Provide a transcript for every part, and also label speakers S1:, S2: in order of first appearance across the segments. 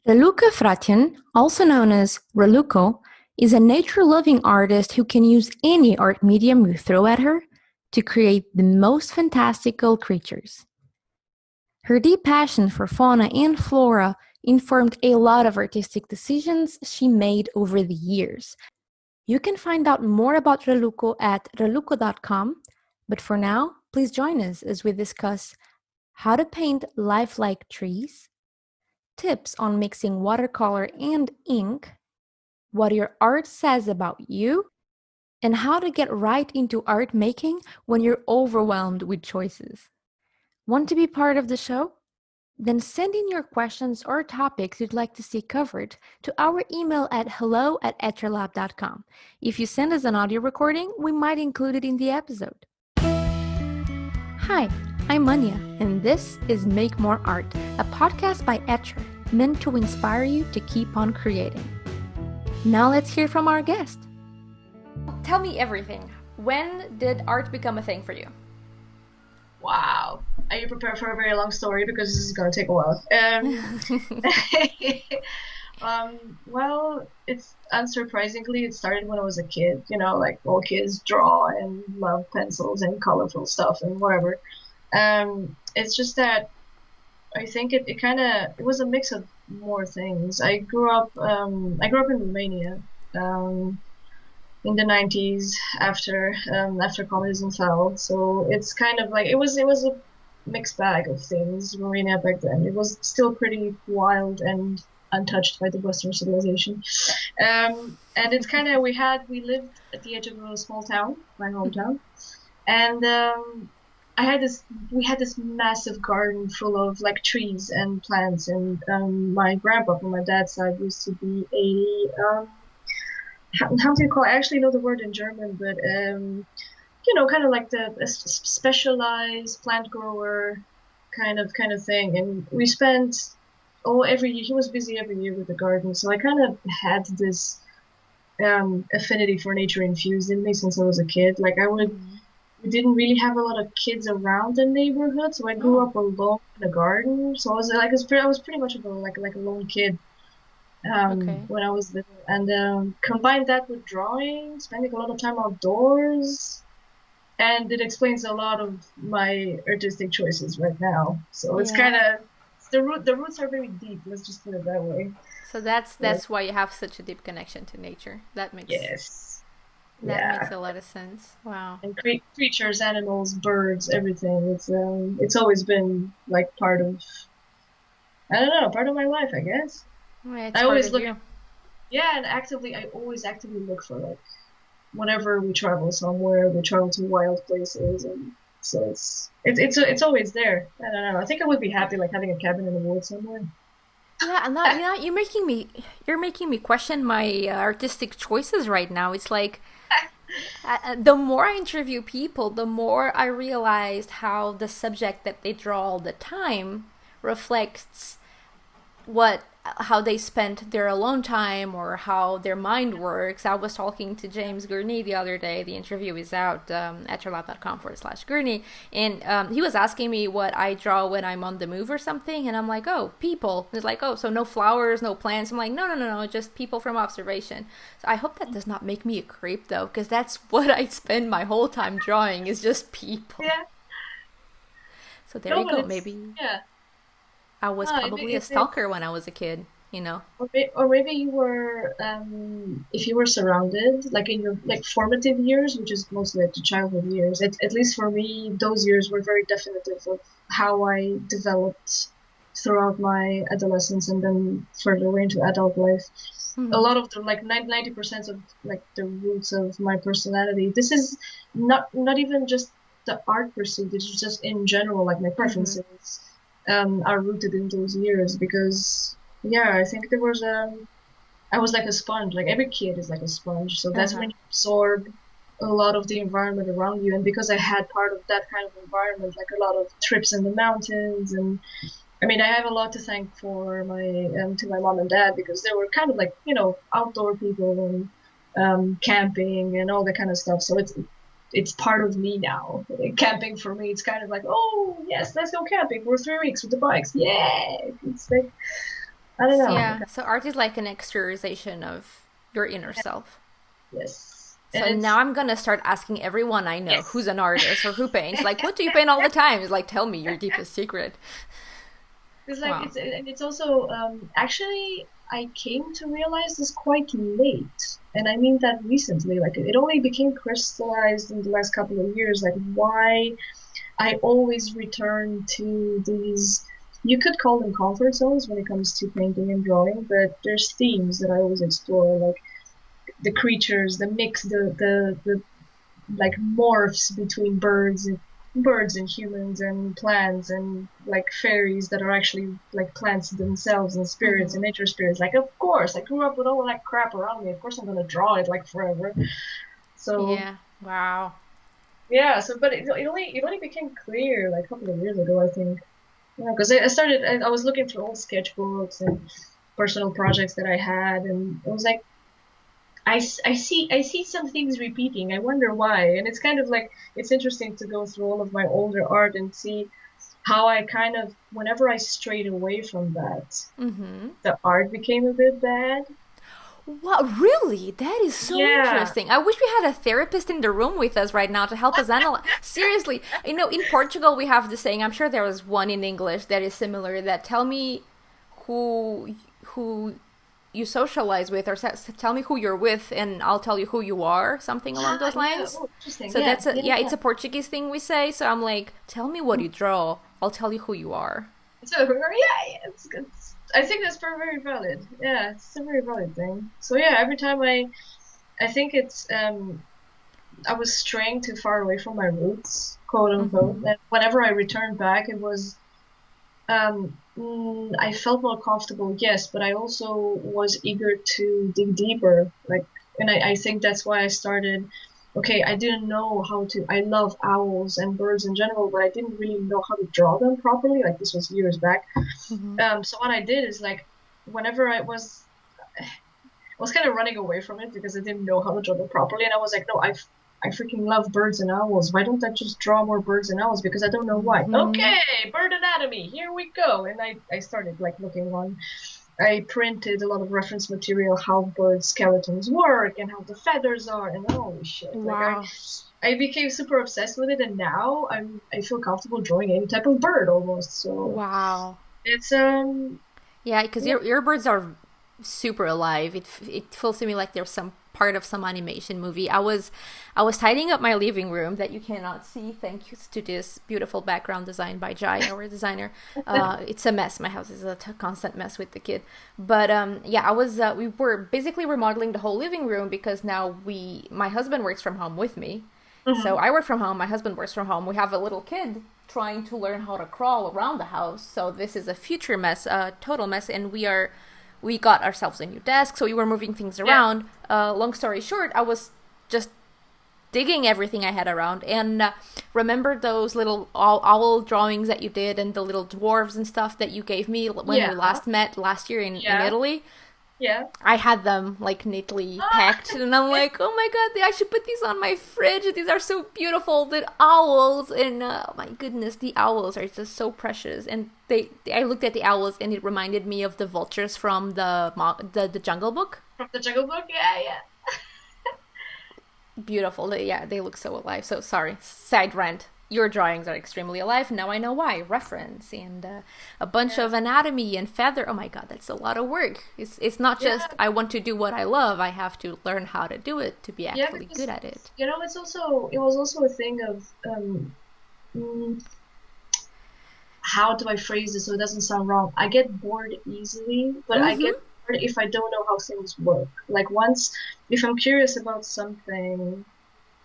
S1: Raluca Fratean, also known as Ralukko, is a nature-loving artist who can use any art medium you throw at her to create the most fantastical creatures. Her deep passion for fauna and flora informed a lot of artistic decisions she made over the years. You can find out more about Ralukko at ralukko.com, but for now, please join us as we discuss how to paint lifelike trees, tips on mixing watercolor and ink, what your art says about you, and how to get right into art making when you're overwhelmed with choices. Want to be part of the show? Then send in your questions or topics you'd like to see covered to our email at hello@etchrlab.com. If you send us an audio recording, we might include it in the episode. Hi, I'm Anya, and this is Make More Art, a podcast by Etchr, meant to inspire you to keep on creating. Now let's hear from our guest. Tell me everything. When did art become a thing for you?
S2: Wow. Are you prepared for a very long story? Because this is going to take a while. Well, it's unsurprisingly, it started when I was a kid. You know, like all kids draw and love pencils and colorful stuff and whatever. It's just that I think it was a mix of more things. I grew up in Romania. In the 90s after communism fell, so it's kind of like it was a mixed bag of things. Romania back then, it was still pretty wild and untouched by the Western civilization, and it's kind of we lived at the edge of a small town, my hometown, and we had this massive garden full of like trees and plants, and my grandpa from my dad's side used to be a how do you call it? I actually know the word in German, but kind of like a specialized plant grower kind of thing. And we spent every year. He was busy every year with the garden, so I kind of had this affinity for nature infused in me since I was a kid. Like we didn't really have a lot of kids around the neighborhood, so I grew up alone in the garden. So I was pretty much like a lone kid when I was little, and combine that with drawing, spending a lot of time outdoors, and it explains a lot of my artistic choices right now. So it's kind of the roots are very deep. Let's just put it that way.
S1: So that's why you have such a deep connection to nature. That makes a lot of sense. Wow.
S2: And creatures, animals, birds, everything. It's always been like part of part of my life, I guess.
S1: Right,
S2: I always look, yeah, and I always actively look for like, whenever we travel somewhere, we travel to wild places, and so it's always there. I don't know. I think I would be happy like having a cabin in the woods somewhere.
S1: Yeah, and you're making me question my artistic choices right now. It's like the more I interview people, the more I realized how the subject that they draw all the time reflects how they spent their alone time or how their mind works. I was talking to James Gurney the other day. The interview is out, etchrlab.com/Gurney. And he was asking me what I draw when I'm on the move or something. And I'm like, oh, people. And he's like, oh, so no flowers, no plants. I'm like, no, just people from observation. So I hope that does not make me a creep, though, because that's what I spend my whole time drawing is just people.
S2: Yeah.
S1: So there you go. Maybe.
S2: Yeah.
S1: I was probably a stalker when I was a kid,
S2: Or maybe you were, if you were surrounded, like in your like formative years, which is mostly like the childhood years. At least for me, those years were very definitive of how I developed throughout my adolescence and then further into adult life. Mm-hmm. A lot of the like 90% of like the roots of my personality. This is not even just the art pursuit. It's just in general, like my preferences. Mm-hmm. Are rooted in those years because I think I was like a sponge. Like every kid is like a sponge, so that's when you absorb a lot of the environment around you. And because I had part of that kind of environment, like a lot of trips in the mountains, and I mean I have a lot to thank for to my mom and dad, because they were kind of like outdoor people and camping and all that kind of stuff. So it's part of me now. Camping for me, it's kind of like, oh yes, let's go camping for 3 weeks with the bikes. Yeah, it's like I don't know.
S1: Yeah, so art is like an exteriorization of your inner self.
S2: Yes, and
S1: So now
S2: it's
S1: I'm gonna start asking everyone I know
S2: yes.
S1: who's an artist or who paints, like, what do you paint all the time? It's like, tell me your deepest secret.
S2: It's like
S1: Wow.
S2: it's and it's also actually I came to realize this quite late, and I mean that recently. Like it only became crystallized in the last couple of years. Like why I always return to these. You could call them comfort zones when it comes to painting and drawing, but there's themes that I always explore, like the creatures, the mix, the like morphs between birds and humans and plants and like fairies that are actually like plants themselves and spirits and
S1: Mm-hmm.
S2: nature spirits. Like of course, I grew up with all that crap around me. Of course I'm gonna draw it like forever. So
S1: Yeah. Wow.
S2: yeah, so but it only became clear like a couple of years ago, I think. Yeah, because I was looking through old sketchbooks and personal projects that I had, and it was like I see some things repeating. I wonder why. And it's kind of like it's interesting to go through all of my older art and see how I kind of whenever I strayed away from that,
S1: Mm-hmm.
S2: the art became a bit bad.
S1: Wow, really? That is so
S2: Yeah.
S1: interesting. I wish we had a therapist in the room with us right now to help us analyze. Seriously, in Portugal we have the saying. I'm sure there was one in English that is similar. That tell me who you socialize with, or tell me who you're with, and I'll tell you who you are. Something along
S2: Ah,
S1: those
S2: yeah.
S1: lines.
S2: Oh, interesting.
S1: So
S2: Yeah,
S1: that's a
S2: yeah,
S1: yeah,
S2: yeah.
S1: it's a Portuguese thing we say. So I'm like, tell me what you draw. I'll tell you who you are.
S2: So yeah, it's good. I think that's very valid. Yeah, it's a very valid thing. So yeah, every time I think it's I was straying too far away from my roots, quote unquote.
S1: Mm-hmm.
S2: And whenever I returned back, it was I felt more comfortable, yes, but I also was eager to dig deeper. Like, and I think that's why I started. Okay, I didn't know how to. I love owls and birds in general, but I didn't really know how to draw them properly. Like this was years back.
S1: Mm-hmm.
S2: So what I did is like, whenever I was kind of running away from it because I didn't know how to draw them properly, and I was like, no, I freaking love birds and owls. Why don't I just draw more birds and owls? Because I don't know why.
S1: Mm-hmm.
S2: Okay, bird anatomy, here we go. And I started like looking on. I printed a lot of reference material, how bird skeletons work and how the feathers are, and holy shit, like
S1: Wow.
S2: I became super obsessed with it, and now I feel comfortable drawing any type of bird almost. So
S1: Wow.
S2: it's
S1: Yeah, because
S2: yeah.
S1: your birds are super alive. It feels to me like there's some part of some animation movie. I was tidying up my living room that you cannot see thanks to this beautiful background design by Jai, our designer. It's a mess. My house is a constant mess with the kid. But yeah, we were basically remodeling the whole living room because now my husband works from home with me. So
S2: Mhm.
S1: I work from home, my husband works from home. We have a little kid trying to learn how to crawl around the house. So this is a future mess, a total mess, and we got ourselves a new desk, so we were moving things
S2: Yeah.
S1: around. Long story short, I was just digging everything I had around, and remember those little owl drawings that you did and the little dwarves and stuff that you gave me when we
S2: Yeah.
S1: last met last year in
S2: Yeah.
S1: Italy.
S2: Yeah.
S1: I had them like neatly
S2: Ah,
S1: packed, and I'm like, oh my god, I should put these on my fridge. These are so beautiful. The owls, and oh my goodness, the owls are just so precious. And I looked at the owls, and it reminded me of the vultures from the Jungle Book.
S2: from the Jungle Book. Yeah, yeah.
S1: Beautiful. Yeah, they look so alive. So sorry, side rant. Your drawings are extremely alive. Now I know why. Reference and a bunch
S2: Yeah.
S1: of anatomy and feather. Oh my god, that's a lot of work. It's not just
S2: Yeah.
S1: I want to do what I love. I have to learn how to do it to be
S2: Yeah,
S1: actually
S2: because
S1: good at it.
S2: it was also a thing of mm, how do I phrase this so it doesn't sound wrong? I get bored easily, but I
S1: Mm-hmm.
S2: get bored if I don't know how things work. Like once, if I'm curious about something,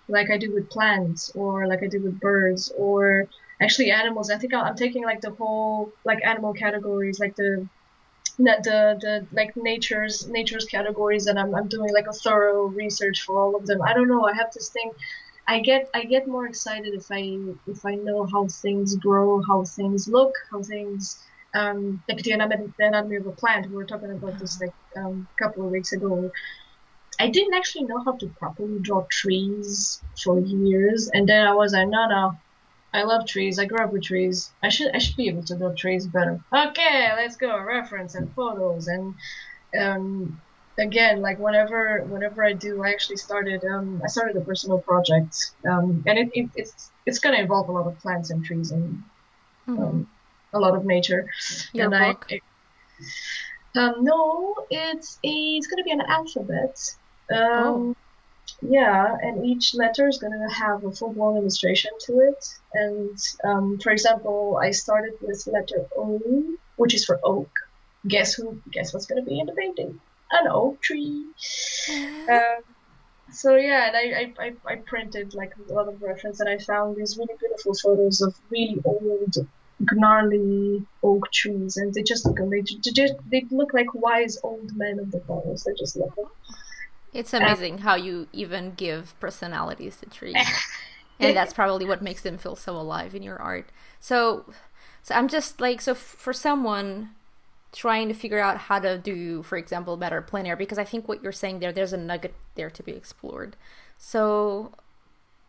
S2: like I do with plants or like I do with birds or actually animals, I think I'm taking like the whole like animal categories, like the like nature's categories, and I'm doing like a thorough research for all of them. I don't know. I have this thing. I get more excited if I know how things grow, how things look, how things like the anatomy of a plant. We were talking about this like a couple of weeks ago. I didn't actually know how to properly draw trees for years, and then I was like, no, no, I love trees. I grew up with trees. I should be able to build trees better. Okay, let's go. Reference and photos and um again, like whenever I do, I started a personal project. And it's gonna involve a lot of plants and trees and
S1: Mm-hmm.
S2: um a lot of nature.
S1: Your
S2: And
S1: book?
S2: no, it's gonna be an alphabet.
S1: Oh.
S2: Um Yeah, and each letter is going to have a full-blown illustration to it. And for example, I started with letter O, which is for oak. Guess what's going to be in the painting? An oak tree. Um, so yeah, and I printed like a lot of reference, and I found these really beautiful photos of really old, gnarly oak trees, and they just look amazing. They look like wise old men of the forest. They're just lovely.
S1: It's
S2: Um,
S1: amazing how you even give personalities to trees. And that's probably what makes them feel so alive in your art. So I'm just like, for someone trying to figure out how to do, for example, better plein air, because I think what you're saying there's a nugget there to be explored. So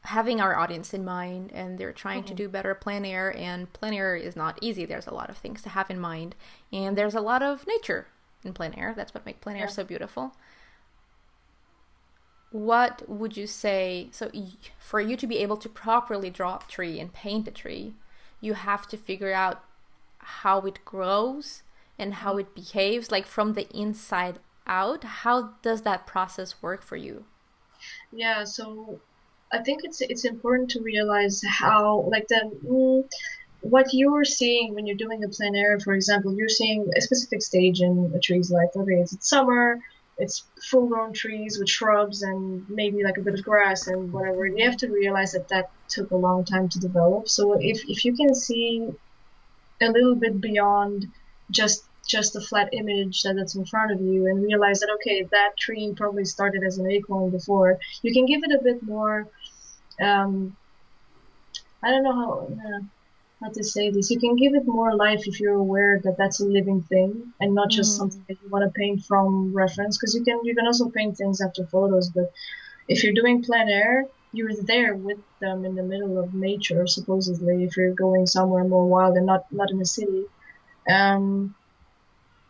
S1: having our audience in mind, and they're trying to do better plein air, and plein air is not easy. There's a lot of things to have in mind, and there's a lot of nature in plein air. That's what makes plein air
S2: yeah.
S1: so beautiful. What would you say? So, for you to be able to properly draw a tree and paint a tree, you have to figure out how it grows and how it behaves, like from the inside out. How does that process work for you?
S2: Yeah, so I think it's important to realize how like what you're seeing when you're doing a plein air, for example, you're seeing a specific stage in a tree's life. Okay, it's summer, it's full-grown trees with shrubs and maybe like a bit of grass and whatever. You have to realize that that took a long time to develop. So if you can see a little bit beyond just a flat image that's in front of you and realize that okay, that tree probably started as an acorn before, you can give it a bit more um I don't know how to say this. You can give it more life if you're aware that that's a living thing and not just something
S1: Mm.
S2: that you want to paint from reference, because you can also paint things after photos, but if you're doing plein air, you're there with them in the middle of nature, supposedly, if you're going somewhere more wild and not in a city. um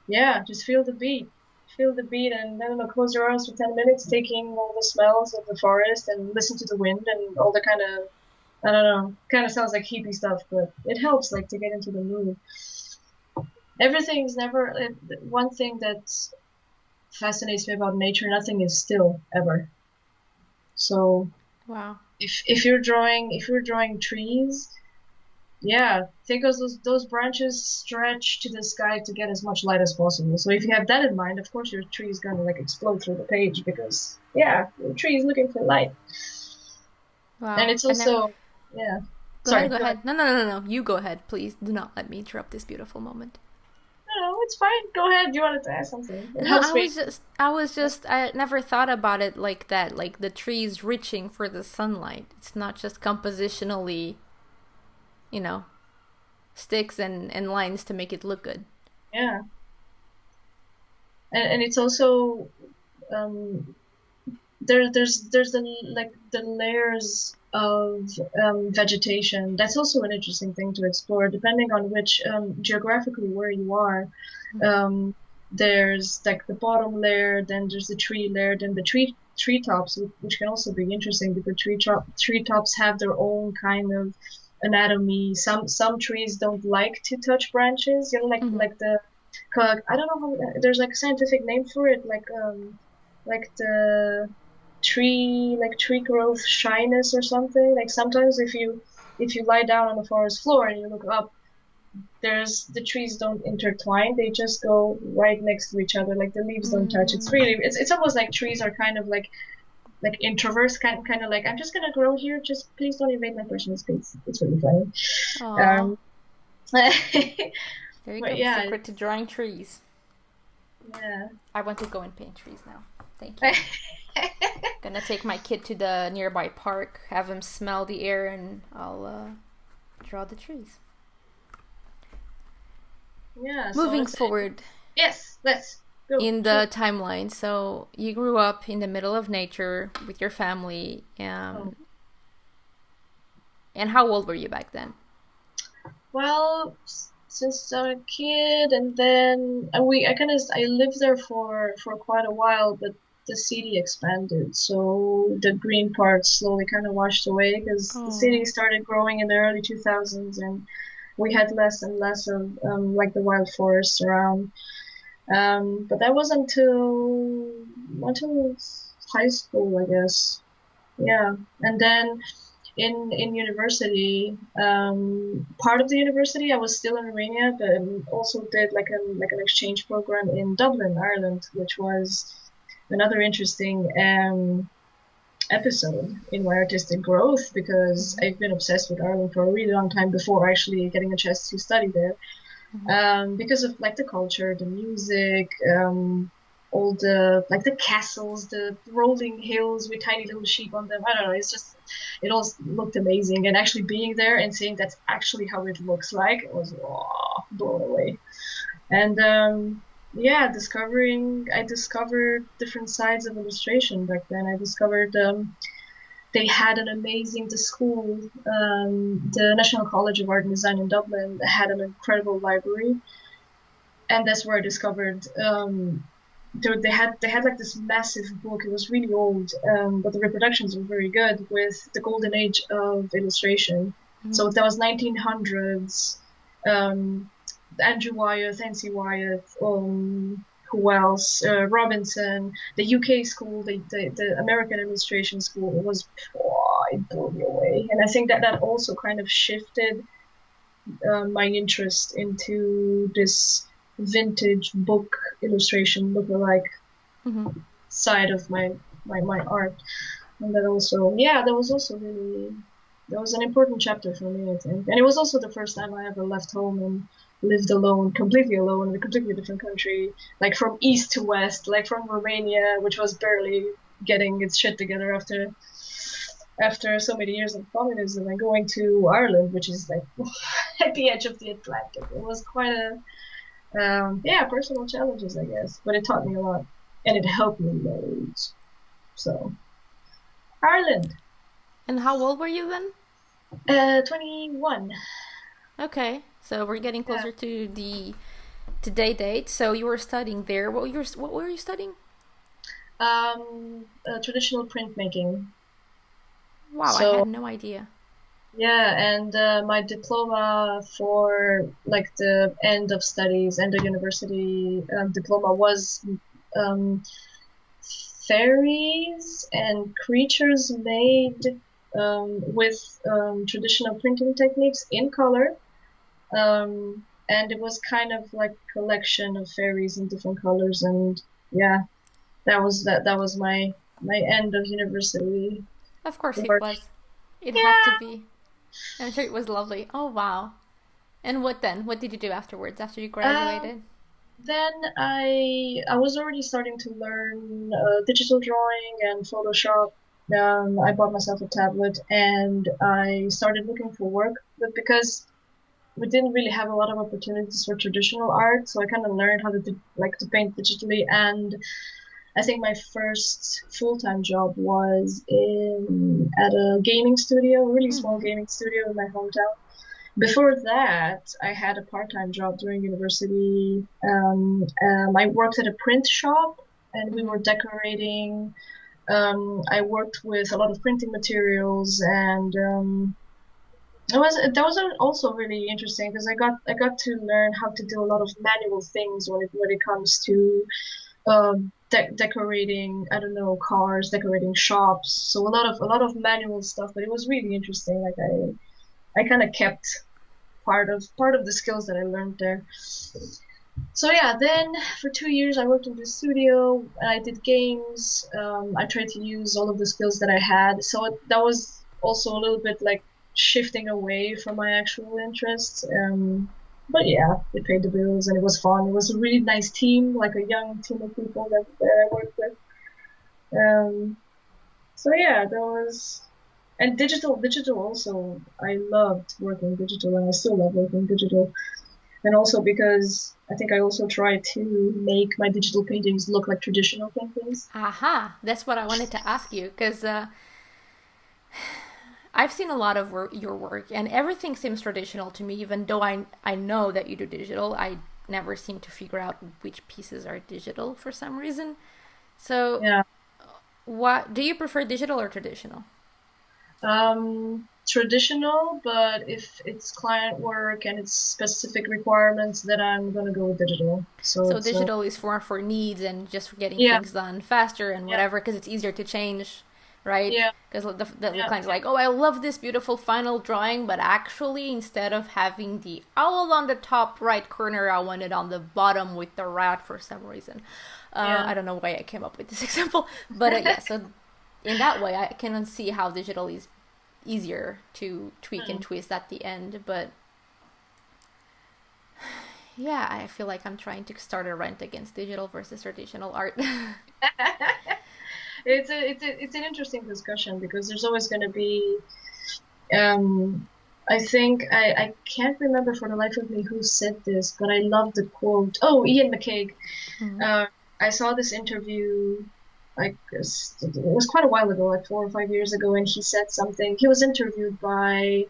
S2: Yeah, just feel the beat. Feel the beat and I don't know, close your eyes for 10 minutes, taking all the smells of the forest and listen to the wind and all the kind of, I don't know, kind of sounds like hippie stuff, but it helps like to get into the mood. Everything's never, one thing that fascinates me about nature, nothing is still ever. So
S1: Wow.
S2: if you're drawing trees, yeah, think of those branches stretch to the sky to get as much light as possible. So if you have that in mind, of course your tree is gonna like explode through the page because yeah, the tree is looking for light. And
S1: Wow.
S2: it's
S1: I never.
S2: also yeah.
S1: Go ahead,
S2: Sorry,
S1: go
S2: go ahead.
S1: ahead. No, no, no, no, no. You go ahead. Please do not let me interrupt this beautiful moment.
S2: No, it's fine. Go ahead. You wanted to ask something. It
S1: No,
S2: helps me.
S1: I never thought about it like that. Like the trees reaching for the sunlight. It's not just compositionally, you know, sticks and lines to make it look good.
S2: Yeah. And it's also um there's the layers of vegetation. That's also an interesting thing to explore, depending on which geographically where you are. Um, there's like the bottom layer, then there's the tree layer, then the treetops, which can also be interesting because treetops have their own kind of anatomy. Some trees don't like to touch branches,
S1: Mm-hmm.
S2: like the I don't know how there's like a scientific name for it, like the tree growth shyness or something. Like sometimes if you lie down on the forest floor and you look up, there's the trees don't intertwine, they just go right next to each other, like the leaves don't touch. It's almost like trees are kind of like introverts, kind of like I'm just gonna grow here, just please don't invade my personal space. It's really funny.
S1: Aw.
S2: um
S1: There you
S2: but
S1: go.
S2: yeah,
S1: Secret to drawing trees.
S2: yeah.
S1: I want to go and paint trees now. Thank you. Gonna take my kid to the nearby park, have him smell the air, and I'll draw the trees.
S2: Yeah, so
S1: Moving
S2: it's
S1: forward
S2: yes, let's go
S1: in
S2: shoot.
S1: the timeline, so you grew up in the middle of nature with your family.
S2: Oh,
S1: And how old were you back then?
S2: Well, since I'm a kid, and then I lived there for quite a while, but the city expanded, so the green part slowly kind of washed away because the
S1: Oh.
S2: city started growing in the early 2000s, and we had less and less of like the wild forests around. But that was until high school, I guess. Yeah, and then in university, part of the university, I was still in Romania, but also did like an exchange program in Dublin, Ireland, which was another interesting episode in my artistic growth because I've been obsessed with Ireland for a really long time before actually getting a chance to study there. Because of like the culture, the music, all the like the castles, the rolling hills with tiny little sheep on them. I don't know. It's just it all looked amazing, and actually being there and seeing that's actually how it looks like, it was blown away. And yeah, I discovered different sides of illustration back then. I discovered they had an amazing the school, the National College of Art and Design in Dublin had an incredible library, and that's where I discovered they had like this massive book. It was really old, but the reproductions were very good with the golden age of illustration. So that was 1900s. Andrew Wyeth, N.C. Wyeth, who else? Robinson, the UK school, the American illustration school. It was, it blew me away, and I think that also kind of shifted my interest into this vintage book illustration lookalike side of my art. And that also, yeah, that was also really, that was an important chapter for me, I think. And it was also the first time I ever left home and lived alone, completely alone in a completely different country, like from east to west, like from Romania, which was barely getting its shit together after so many years of communism, and going to Ireland, which is like at the edge of the Atlantic. It was quite a personal challenges, I guess, but it taught me a lot, and it helped me loads. So Ireland,
S1: And how old were you then?
S2: 21.
S1: Okay, so we're getting
S2: Yeah.
S1: closer to the today date. So you were studying there. What were you studying?
S2: Traditional printmaking.
S1: Wow, I
S2: So
S1: had no idea.
S2: yeah, and my diploma for like the end of studies, end of university diploma was um, fairies and creatures made with traditional printing techniques in color. And it was kind of like a collection of fairies in different colors, and yeah, that was my end of university
S1: Of course it
S2: work.
S1: was. It had to
S2: Yeah.
S1: be. I'm sure it was lovely. Oh wow. And what then? What did you do afterwards after you
S2: Um,
S1: graduated?
S2: then I was already starting to learn digital drawing and Photoshop. I bought myself a tablet and I started looking for work, but because we didn't really have a lot of opportunities for traditional art, so I kind of learned how to to paint digitally. And I think my first full-time job was in at a gaming studio, a really small gaming studio in my hometown. Before that, I had a part-time job during university. I worked at a print shop, and we were decorating. I worked with a lot of printing materials, and also really interesting because I got to learn how to do a lot of manual things when it comes to decorating. I don't know, cars, decorating shops. So a lot of manual stuff, but it was really interesting. Like I kind of kept part of the skills that I learned there. So yeah, then for 2 years I worked in the studio and I did games. I tried to use all of the skills that I had. So that was also a little bit like shifting away from my actual interests. But yeah, it paid the bills and it was fun. It was a really nice team, like a young team of people that I worked with. So yeah, that was and digital also. I loved working digital and I still love working digital. And also because I think I also try to make my digital paintings look like traditional paintings.
S1: Aha, that's what I wanted to ask you because I've seen a lot of your work, and everything seems traditional to me. Even though I know that you do digital, I never seem to figure out which pieces are digital for some reason. So,
S2: Yeah.
S1: what do you prefer, digital or traditional?
S2: Traditional, but if it's client work and it's specific requirements, then I'm gonna go with digital. So
S1: So
S2: it's
S1: digital is for needs and just for getting
S2: yeah,
S1: things done faster and
S2: yeah,
S1: whatever, because it's easier to change, right?
S2: yeah,
S1: Because the
S2: yeah,
S1: client's like, oh, I love this beautiful final drawing, but actually, instead of having the owl on the top right corner, I want it on the bottom with the rat for some reason.
S2: yeah,
S1: I don't know why I came up with this example, but yeah, so in that way, I can see how digital is easier to tweak and
S2: Mm.
S1: twist at the end, but yeah, I feel like I'm trying to start a rant against digital versus traditional art.
S2: It's an interesting discussion because there's always going to be um I think I can't remember for the life of me who said this, but I love the quote. Oh, Ian McCaig.
S1: Mhm.
S2: Uh, I saw this interview, like it was quite a while ago, like 4 or 5 years ago, and he said something. He was interviewed by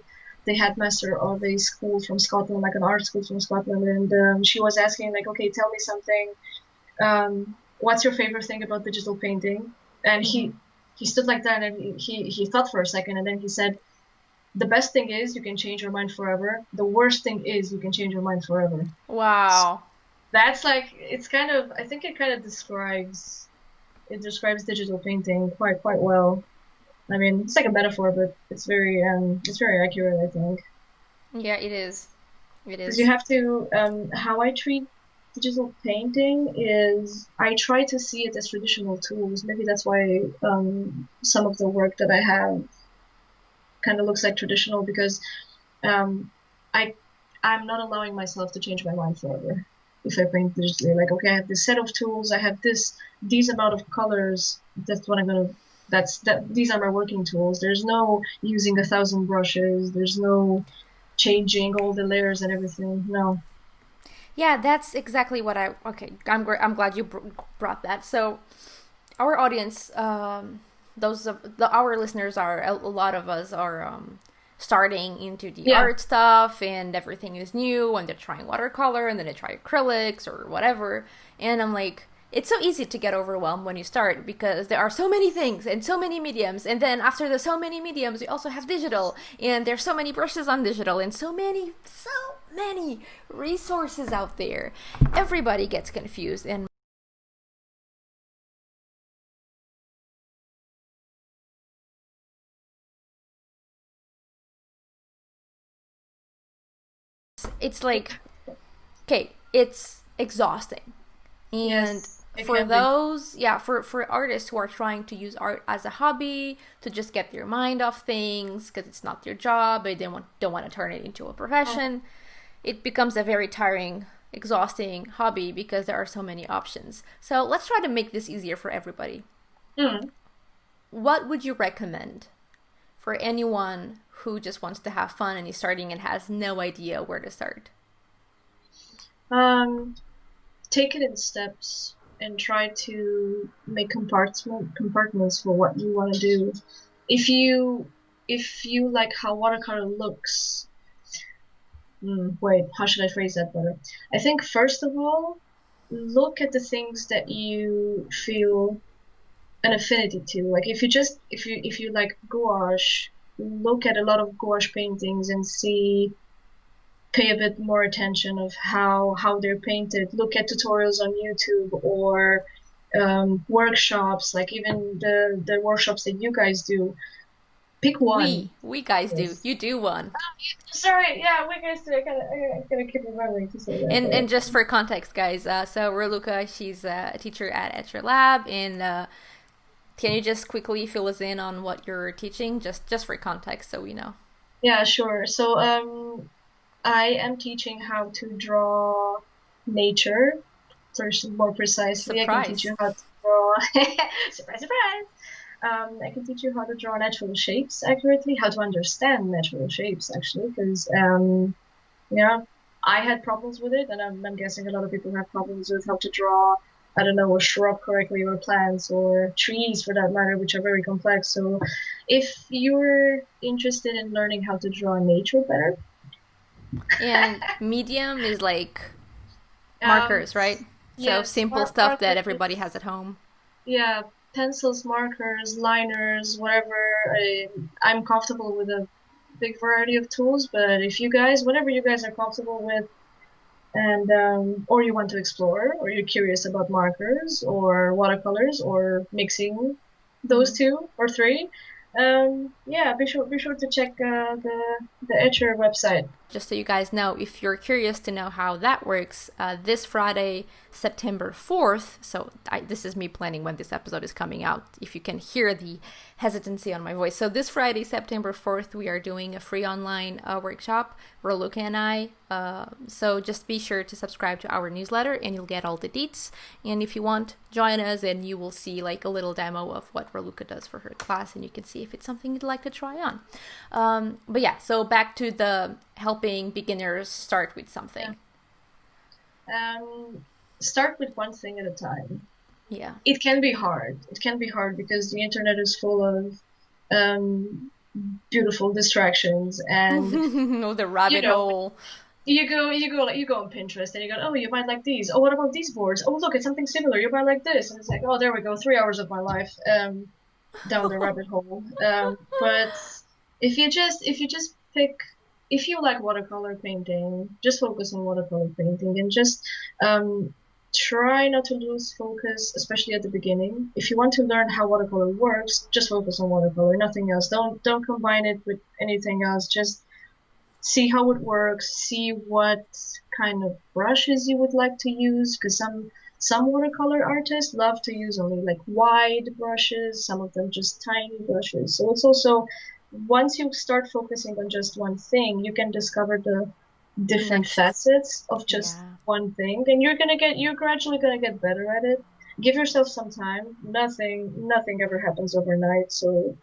S2: the headmaster of a school from Scotland, like an art school from Scotland, and she was asking, like, okay, tell me something. What's your favorite thing about digital painting? And
S1: Mhm.
S2: he stood like that, and he thought for a second, and then he said, the best thing is you can change your mind forever. The worst thing is you can change your mind forever.
S1: Wow.
S2: That's like it's kind of I think it kind of describes digital painting quite well. I mean, it's like a metaphor, but it's very accurate, I think.
S1: Yeah, it is. It
S2: Because you
S1: is.
S2: have to how I treat digital painting is I try to see it as traditional tools. Maybe that's why some of the work that I have kind of looks like traditional because um I I'm not allowing myself to change my mind forever. If I paint digitally, like okay, I have this set of tools, I have these amount of colors. That's what I'm gonna. That's that. These are my working tools. There's no using 1,000 brushes. There's no changing all the layers and everything. No.
S1: Yeah, that's exactly what I. Okay, I'm glad you brought that. So our audience, those of our listeners are a lot of us are starting into the
S2: Yeah.
S1: art stuff, and everything is new, and they're trying watercolor, and then they try acrylics or whatever, and I'm like. It's so easy to get overwhelmed when you start because there are so many things and so many mediums, and then after the so many mediums, we also have digital, and there's so many brushes on digital, and so many resources out there. Everybody gets confused, and it's like, okay, it's exhausting. And
S2: Yes, it
S1: for
S2: can be.
S1: those, yeah, for artists who are trying to use art as a hobby to just get their mind off things because it's not their job, they don't want to turn it into a profession, it becomes a very tiring, exhausting hobby because there are so many options. So let's try to make this easier for everybody.
S2: Mm.
S1: What would you recommend for anyone who just wants to have fun and is starting and has no idea where to start?
S2: Um, Take it in steps and try to make compartments for what you want to do. If you if you like how watercolor looks, wait, how should I phrase that better? I think first of all, look at the things that you feel an affinity to. Like if you like gouache, look at a lot of gouache paintings and see pay a bit more attention of how they're painted. Look at tutorials on YouTube or workshops, like even the workshops that you guys do. Pick one.
S1: We guys do.
S2: Yes.
S1: You do one.
S2: Sorry, yeah, we guys do. I gotta keep remembering to say that.
S1: And just for context, guys, so Raluca, she's a teacher at Etchr Lab, and can you just quickly fill us in on what you're teaching, just for context, so we know?
S2: Yeah, sure. So I am teaching how to draw nature. First, more precisely, I can teach
S1: Surprise!
S2: you how to draw. Surprise, surprise! I can teach you how to draw natural shapes accurately, how to understand natural shapes actually, because yeah, I had problems with it, and I'm guessing a lot of people have problems with how to draw I don't know, a shrub correctly, or plants or trees for that matter, which are very complex. So if you're interested in learning how to draw nature better,
S1: And medium is like
S2: um,
S1: markers, right? So
S2: yes,
S1: simple stuff that everybody
S2: markers,
S1: has at home.
S2: yeah, pencils, markers, liners, whatever. I'm comfortable with a big variety of tools, but if you guys, whatever you guys are comfortable with, and or you want to explore, or you're curious about markers or watercolors or mixing those
S1: Mm-hmm.
S2: two or three, yeah, be sure to check the Etchr website.
S1: Just so you guys know, if you're curious to know how that works, this Friday, September 4th, so this is me planning when this episode is coming out, if you can hear the hesitancy on my voice. So this Friday, September 4th, we are doing a free online workshop, Raluca and I. So just be sure to subscribe to our newsletter and you'll get all the deets. And if you want, join us and you will see like a little demo of what Raluca does for her class and you can see if it's something you'd like to try on. But yeah, so back to the helping beginners start with something.
S2: Start with one thing at a time.
S1: Yeah.
S2: It can be hard. It can be hard because the internet is full of um, beautiful distractions, and
S1: Oh, the
S2: you
S1: rabbit
S2: know,
S1: hole.
S2: you go on Pinterest and you go, oh, you might like these. Oh, what about these boards? Oh, look, it's something similar. You might like this, and it's like, oh, there we go, 3 hours of my life down the rabbit hole. But if you just pick, if you like watercolor painting, just focus on watercolor painting and just um, try not to lose focus, especially at the beginning. If you want to learn how watercolor works, just focus on watercolor, nothing else. Don't combine it with anything else. Just see how it works, see what kind of brushes you would like to use, because some watercolor artists love to use only like wide brushes, some of them just tiny brushes. So it's also, once you start focusing on just one thing, you can discover the different
S1: Next.
S2: facets of just
S1: Yeah.
S2: one thing, and you're gradually gonna get better at it. Give yourself some time. Nothing ever happens overnight, so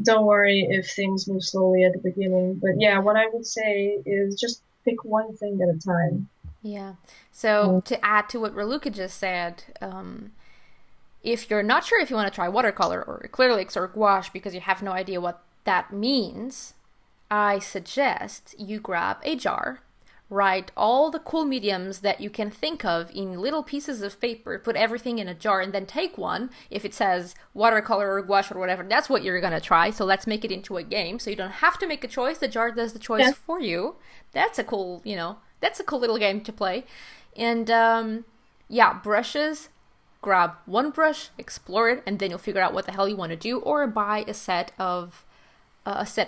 S2: don't worry if things move slowly at the beginning. But yeah,
S1: Yeah.
S2: what I would say is just pick one thing at a time.
S1: Yeah. So
S2: Mm.
S1: to add to what Raluca just said, if you're not sure if you want to try watercolor or acrylics or gouache because you have no idea what that means, I suggest you grab a jar, write all the cool mediums that you can think of in little pieces of paper, put everything in a jar, and then take one. If it says watercolor or gouache or whatever, that's what you're gonna try. So let's make it into a game. So you don't have to make a choice. The jar does the choice
S2: Yeah,
S1: for you. That's a cool, that's a cool little game to play. And yeah, brushes. Grab one brush, explore it, and then you'll figure out what the hell you want to do, or buy a set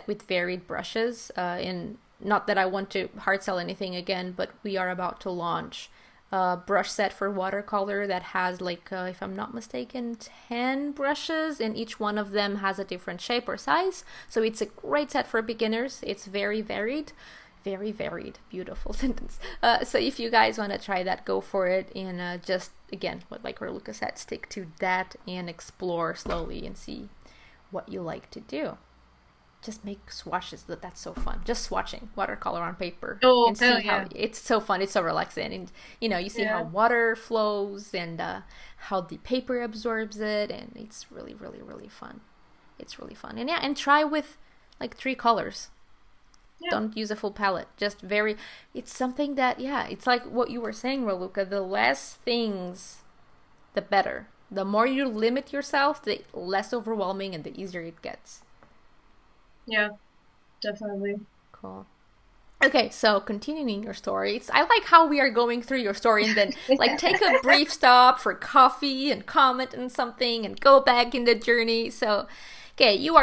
S1: with varied brushes. In not that I want to hard sell anything again, but we are about to launch a brush set for watercolor that has like, if I'm not mistaken, 10 brushes, and each one of them has a different shape or size. So it's a great set for beginners. It's very varied. Very varied, beautiful sentence. So if you guys want to try that, go for it, and just again, what like Raluca said, stick to that and explore slowly and see what you like to do. Just make swatches. That's so fun. Just swatching watercolor on paper
S2: oh
S1: and
S2: hell
S1: see how
S2: yeah.
S1: it's so fun. It's so relaxing, and you see how
S2: Yeah,
S1: water flows and how the paper absorbs it, and it's really, really, really fun. It's really fun, and yeah, and try with like 3 colors.
S2: yeah,
S1: Don't use a full palette. Just very. It's something that, yeah, it's like what you were saying, Raluca. The less things, the better. The more you limit yourself, the less overwhelming and the easier it gets.
S2: yeah, definitely.
S1: Cool. Okay, so continuing your story, I like how we are going through your story and then like take a brief stop for coffee and comment on something and go back in the journey. So, okay, you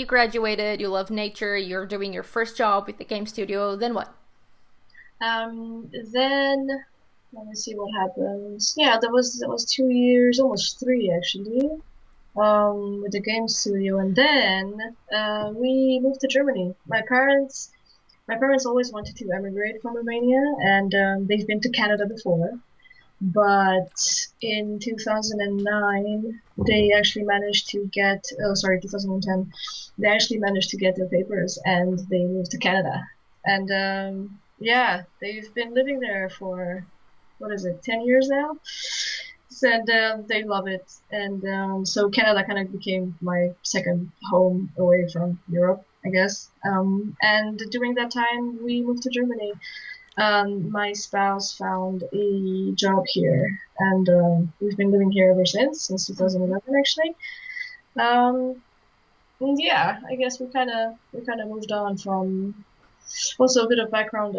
S1: graduated, you love nature, you're doing your first job with the game studio. Then what?
S2: Then let me see what happens. Yeah, that was 2 years, almost three actually, with the game studio, and then we moved to Germany. My parents always wanted to emigrate from Romania, and they've been to Canada before. But in 2009, they actually managed to get, oh, sorry, 2010, they actually managed to get their papers and they moved to Canada. And yeah, they've been living there for, what is it, 10 years now? and they love it. And so Canada kind of became my second home away from Europe, I guess. And during that time, we moved to Germany. My spouse found a job here, and we've been living here ever since 2011, actually. Um, and yeah, I guess we kind of moved on from. Also, a bit of background.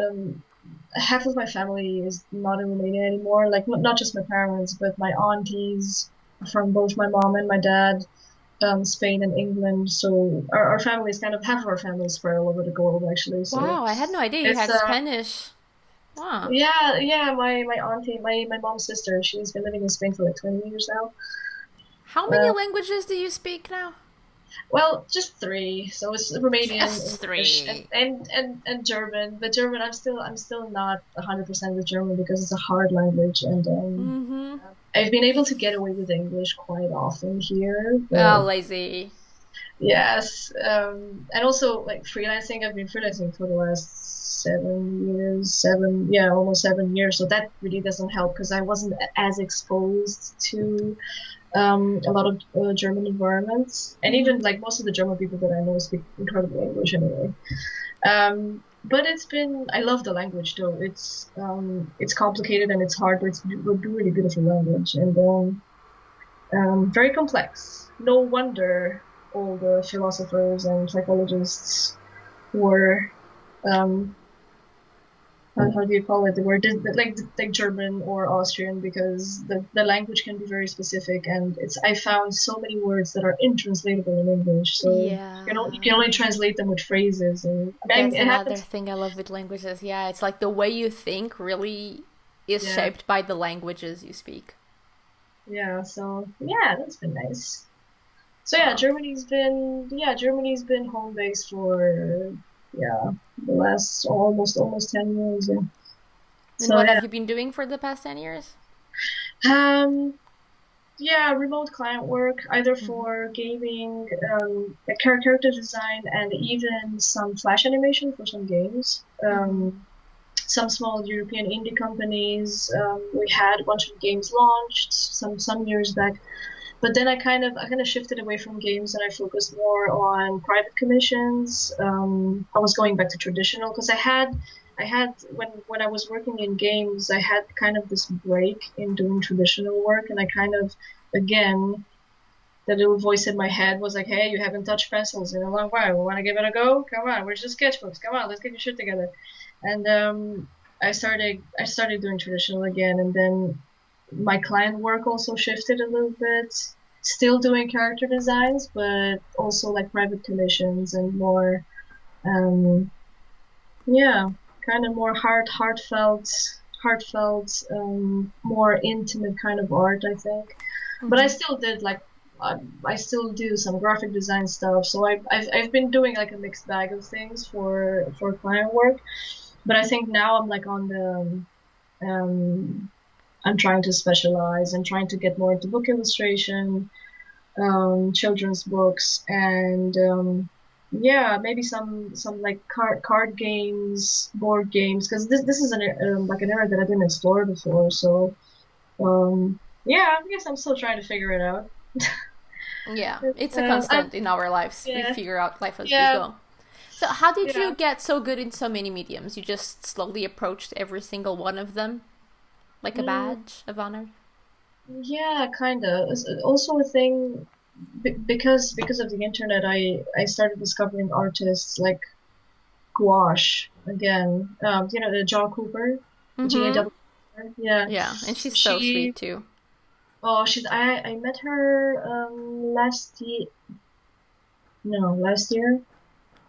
S2: Half of my family is not in Romania anymore. Like not just my parents, but my aunties from both my mom and my dad, Spain and England. So our family is kind of half of our family is spread all over the globe, actually. So
S1: Wow, I had no idea you
S2: it's
S1: had Spanish. Wow.
S2: yeah. My auntie, my mom's sister, she's been living in Spain for like 20 years now.
S1: How many
S2: Uh,
S1: languages do you speak now?
S2: Well, just three. So it's Romanian,
S1: Just
S2: English,
S1: three.
S2: and German. But German, I'm still not 100% with German because it's a hard language, and
S1: Mm-hmm.
S2: I've been able to get away with English quite often here.
S1: Oh,
S2: But
S1: lazy.
S2: yes, and also like freelancing. I've been freelancing for the last 7 years, yeah, almost 7 years. So that really doesn't help because I wasn't as exposed to a lot of German environments, and
S1: Mm-hmm.
S2: even like most of the German people that I know speak incredible English anyway. But I love the language though. It's complicated and it's hard, but it's a really beautiful language and very complex. No wonder all the philosophers and psychologists were um, how do you call it? The word like German or Austrian because the language can be very specific and it's I found so many words that are intranslatable in English. So you can only
S1: Yeah.
S2: translate them with phrases and I mean
S1: That's
S2: it
S1: another
S2: happens.
S1: thing I love with languages. Yeah, it's like the way you think really is
S2: Yeah,
S1: shaped by the languages you speak.
S2: yeah. So yeah, that's been nice. So yeah,
S1: Wow.
S2: Germany's been home base for yeah the last almost 10 years. Yeah.
S1: And
S2: So
S1: what
S2: yeah.
S1: have you been doing for the past 10 years?
S2: Um, Yeah, remote client work, either
S1: Mm-hmm.
S2: for gaming, like character design, and even some flash animation for some games.
S1: Mm-hmm.
S2: Some small European indie companies. We had a bunch of games launched some years back, but then I kind of shifted away from games and I focused more on private commissions. I was going back to traditional because I had when I was working in games, I had kind of this break in doing traditional work, and I kind of again the little voice in my head was like, "Hey, you haven't touched pencils in a long while. We want to give it a go? Come on, where's the sketchbooks? Come on, let's get your shit together." And I started doing traditional again, and then my client work also shifted a little bit. Still doing character designs, but also like private commissions and more, um, yeah, kind of more heartfelt, more intimate kind of art, I think. But I
S1: Mm-hmm.
S2: still did like I still do some graphic design stuff. So I've been doing like a mixed bag of things for client work. But I think now I'm like on the I'm trying to specialize and trying to get more into book illustration, children's books, and yeah, maybe some like card games, board games, because this is like an area that I didn't explore before. So yeah, I guess I'm still trying to figure it out.
S1: Yeah,
S2: But,
S1: it's a
S2: I'm
S1: constant in our lives. We
S2: yeah
S1: figure out life as we
S2: yeah
S1: go. So, how did
S2: yeah
S1: you get so good in so many mediums? You just slowly approached every single one of them like a
S2: mm,
S1: badge of honor?
S2: yeah, kind of. Also a thing because of the internet, I started discovering artists like gouache again. The John Cooper,
S1: Mm-hmm.
S2: GAW. Yeah,
S1: Yeah, and she's so
S2: she.
S1: sweet too.
S2: Oh, she's. I met her last year. No, last year.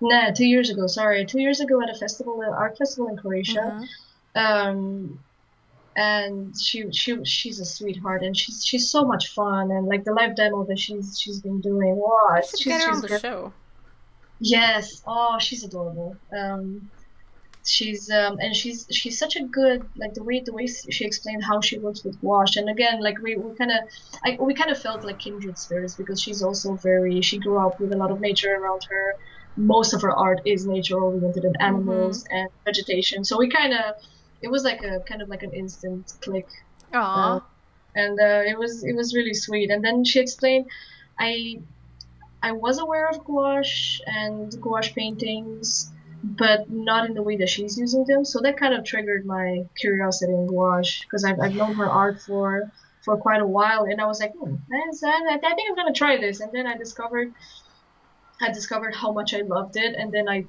S2: Nah, 2 years ago. Sorry, 2 years ago at a festival, an art festival in Croatia.
S1: Mm-hmm.
S2: Um, and she's a sweetheart, and she's so much fun, and like the live demo that she's been doing. Wow,
S1: We should get her on
S2: she's
S1: the
S2: great.
S1: show.
S2: Yes. Oh, she's adorable. She's such a good like the way she explained how she works with gouache and again like we kind of felt like kindred spirits because she's also very she grew up with a lot of nature around her. Most of her art is nature oriented and
S1: Mm-hmm.
S2: animals and vegetation, so we kind of it was like a kind of like an instant click. uh,
S1: Aw.
S2: and it was really sweet. And then she explained, I I was aware of gouache and gouache paintings, but not in the way that she's using them. So that kind of triggered my curiosity in gouache because I've known her
S1: Yeah.
S2: art for quite a while, and I was like, I think I'm gonna try this. And then I discovered how much I loved it, and then I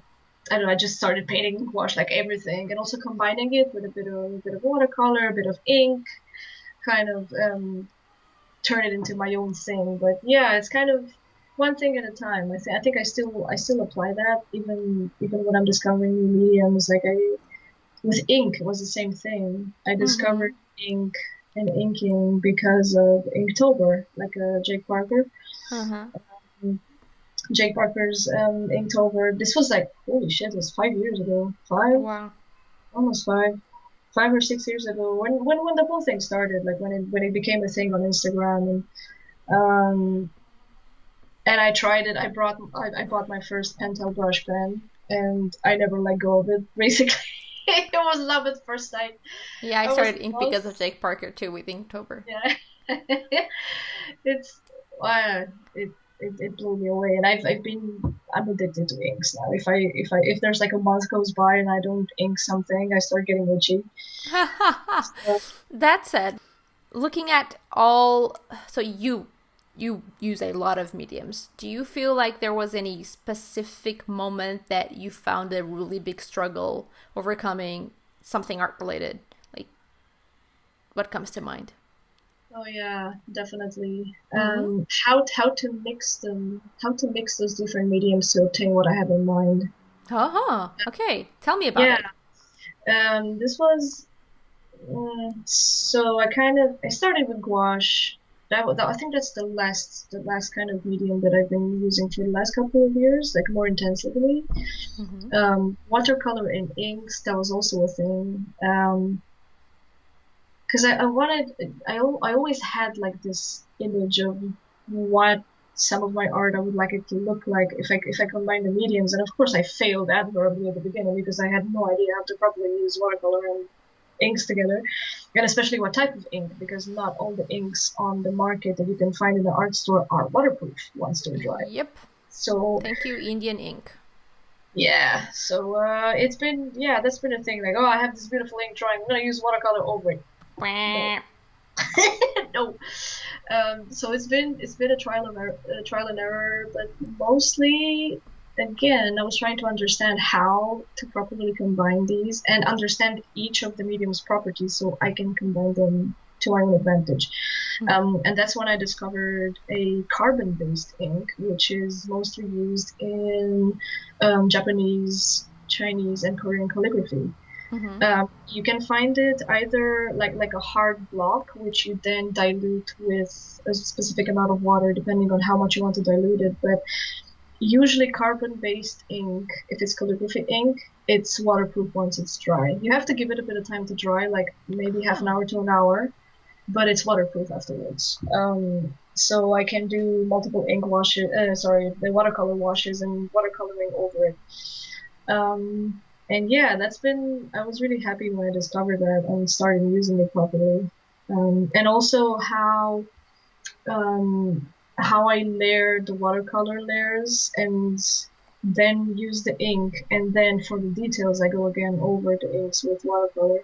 S2: don't know, I just started painting gouache like everything, and also combining it with a bit of watercolor, a bit of ink, kind of turn it into my own thing. But yeah, it's kind of one thing at a time. I think I still apply that even when I'm discovering new mediums. Like I with ink, it was the same thing. I discovered
S1: Mm-hmm.
S2: ink and inking because of Inktober, like Jake Parker.
S1: Uh-huh.
S2: Jake Parker's Inktober. This was like holy shit, it was 5 years ago. Five,
S1: Wow.
S2: almost 5 or 6 years ago. When the whole thing started, like when it became a thing on Instagram. And I tried it. I bought my first Pentel brush pen, and I never let go of it. Basically, it was love at first sight.
S1: Yeah, I
S2: I was
S1: started ink because of
S2: lost.
S1: Jake Parker too with Inktober.
S2: Yeah, it's it blew me away, and I'm addicted to inks now. If there's like a month goes by and I don't ink something, I start getting itchy. So,
S1: That said, looking at all, so you use a lot of mediums. Do you feel like there was any specific moment that you found a really big struggle overcoming something art related? Like, what comes to mind?
S2: oh yeah, definitely.
S1: Mm-hmm.
S2: How to mix those different mediums to obtain what I have in mind.
S1: Uh-huh. Okay, tell me about
S2: Yeah,
S1: it.
S2: this was so I started with gouache. I think that's the last kind of medium that I've been using for the last couple of years, like more intensively.
S1: Mm-hmm.
S2: Watercolor and inks, that was also a thing. Because I wanted, I always had like this image of what some of my art I would like it to look like if I combine the mediums, and of course I failed admirably at the beginning because I had no idea how to properly use watercolor and inks together, and especially what type of ink, because not all the inks on the market that you can find in the art store are waterproof once they're dry.
S1: Yep.
S2: So
S1: Thank you, Indian ink.
S2: yeah, so that's been a thing. Like, oh, I have this beautiful ink drawing, I'm gonna use watercolor over it. No, no. So it's been a trial and error, but mostly, again, I was trying to understand how to properly combine these and understand each of the medium's properties so I can combine them to my own advantage. And that's when I discovered a carbon-based ink, which is mostly used in Japanese, Chinese, and Korean calligraphy.
S1: Mm-hmm.
S2: You can find it either like a hard block, which you then dilute with a specific amount of water, depending on how much you want to dilute it. But usually, carbon-based ink, if it's calligraphy ink, it's waterproof once it's dry. You have to give it a bit of time to dry, like maybe half an
S1: Oh.
S2: hour to an hour, but it's waterproof afterwards. So I can do multiple ink washes, the watercolor washes and watercoloring over it. And yeah, I was really happy when I discovered that and started using it properly. And also how I layer the watercolor layers and then use the ink. And then for the details, I go again over the inks with watercolor.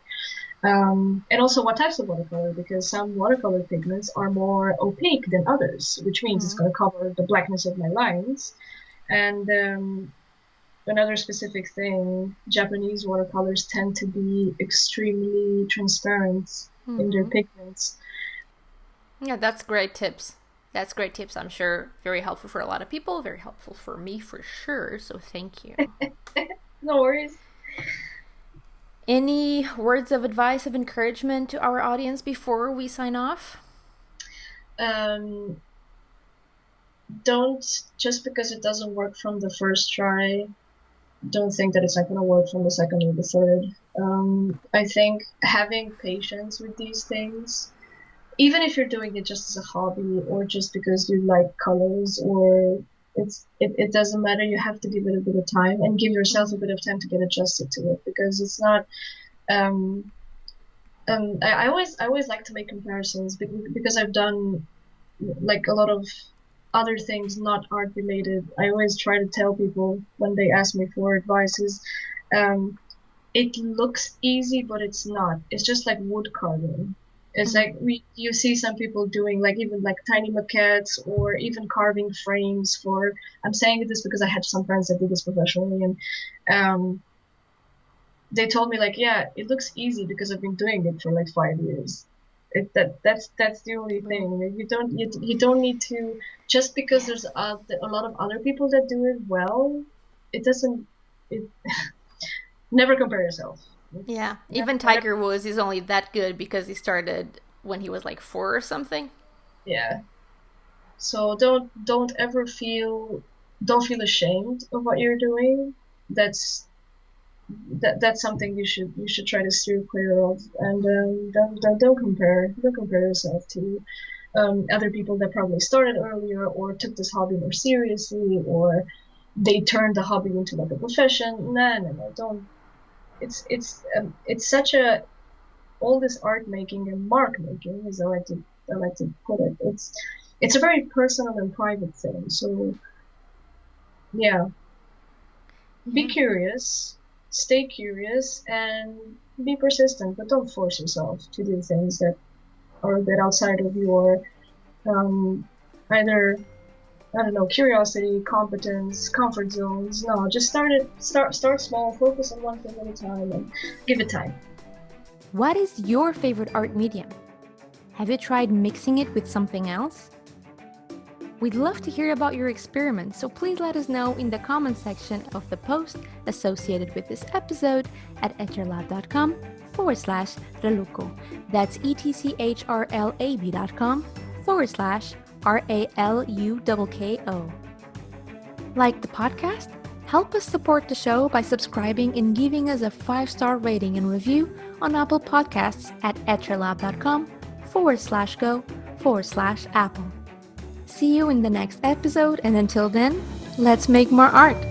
S2: And also what types of watercolor, because some watercolor pigments are more opaque than others, which means it's
S1: Mm-hmm.
S2: going to cover the blackness of my lines. And another specific thing, Japanese watercolors tend to be extremely transparent in their
S1: Mm-hmm.
S2: pigments.
S1: Yeah, that's great tips. That's great tips. I'm sure very helpful for a lot of people. Very helpful for me for sure. So thank you.
S2: No worries.
S1: Any words of advice of encouragement to our audience before we sign off?
S2: Um, don't, just because it doesn't work from the first try, don't think that it's not going to work from the second or the third. I think having patience with these things, even if you're doing it just as a hobby or just because you like colors, or it doesn't matter. You have to give it a bit of time and give yourself a
S1: Mm-hmm.
S2: bit of time to get adjusted to it, because it's not um I always like to make comparisons because I've done like a lot of other things not art related. I always try to tell people when they ask me for advice is, um, it looks easy, but it's not. It's just like wood carving. It's like you see some people doing like even like tiny maquettes or even carving frames for. I'm saying this because I had some friends that did this professionally, and um, they told me like, yeah, it looks easy because I've been doing it for like 5 years. That's the only thing. You don't need to, just because there's a lot of other people that do it well. It doesn't. It Never compare yourself.
S1: Yeah, even Tiger Woods is only that good because he started when he was like 4 or something.
S2: Yeah. So don't ever don't feel ashamed of what you're doing. That's something you should try to steer clear of, and don't compare yourself to other people that probably started earlier or took this hobby more seriously, or they turned the hobby into like a profession. No, don't. It's such a all this art making and mark making, as I like to put it. It's a very personal and private thing. So yeah, be curious, stay curious, and be persistent, but don't force yourself to do things that are a bit outside of your either, I don't know, curiosity, competence, comfort zones. No, just start small, focus on one thing at a time, and give it time.
S1: What is your favorite art medium? Have you tried mixing it with something else? We'd love to hear about your experiments, so please let us know in the comment section of the post associated with this episode at etchrlab.com/Ralukko. That's etchrlab.com/RALUKKO. Like the podcast? Help us support the show by subscribing and giving us a 5-star rating and review on Apple Podcasts at etchrlab.com/go/Apple. See you in the next episode, and until then, let's make more art!